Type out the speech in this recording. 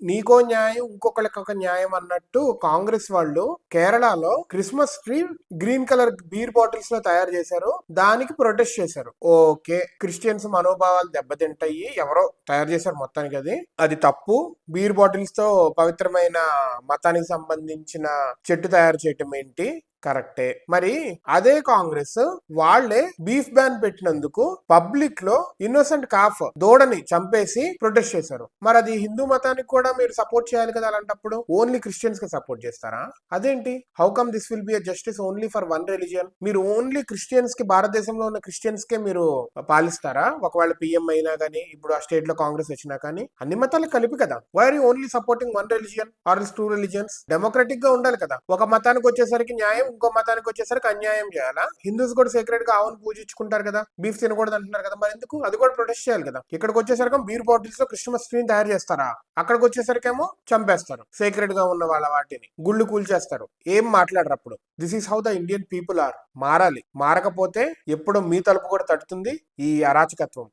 నీకో న్యాయం ఇంకొకరికి ఒక న్యాయం అన్నట్టు కాంగ్రెస్ వాళ్ళు కేరళలో Christmas tree green colour beer bottles లో తయారు చేశారు. దానికి ప్రొటెస్ట్ చేశారు. ఓకే, క్రిస్టియన్స్ మనోభావాలు దెబ్బతింటాయి, ఎవరో తయారు చేశారు మొత్తానికి, అది తప్పు. బీర్ బాటిల్స్ తో పవిత్రమైన మతానికి సంబంధించిన చెట్టు తయారు చేయటం ఏంటి? కరెక్టే. మరి అదే కాంగ్రెస్ వాళ్లే బీఫ్ బ్యాన్ పెట్టినందుకు పబ్లిక్ లో ఇన్నోసెంట్ కాఫ్ దూడని చంపేసి ప్రొటెస్ట్ చేశారు. మరి అది హిందూ మతానికి కూడా మీరు సపోర్ట్ చేయాలి కదా. అలాంటప్పుడు ఓన్లీ క్రిస్టియన్స్ కి సపోర్ట్ చేస్తారా? అదేంటి? How come this will be a justice only for one religion? మీరు ఓన్లీ క్రిస్టియన్స్ కి, భారతదేశంలో ఉన్న క్రిస్టియన్స్ కే మీరు పాలిస్తారా? ఒకవేళ పిఎం అయినా కానీ, ఇప్పుడు ఆ స్టేట్ లో కాంగ్రెస్ వచ్చినా కానీ, అన్ని మతాలు కలిపి కదా. Why are you only supporting one religion or two religions? Democratic గా ఉండాలి కదా. ఒక మతానికి వచ్చేసరికి న్యాయం, ఇంకో మతానికి వచ్చేసరికి అన్యాయం చేయాలా? హిందూస్ కూడా సీక్రెట్ గా ఆవును పూజించుకుంటారు కదా, బీఫ్ తినకూడదు అంటున్నారు కదా, మరి ఎందుకు? అది కూడా ప్రొటెస్ట్ చేయాలి కదా. ఇక్కడికి వచ్చేసరికి బీర్ బాటిల్స్ లో క్రిస్మస్ ట్రీని తయారు చేస్తారా? అక్కడికి వచ్చేసరికేమో చంపేస్తారు. సీక్రెట్ గా ఉన్న వాళ్ళ వాటిని గుళ్ళు కూల్చేస్తారు. ఏం మాట్లాడరు అప్పుడు. This is how the Indian people are. మారాలి. మారకపోతే ఎప్పుడో మీ తలుపు కూడా తట్టుతుంది ఈ అరాచకత్వం.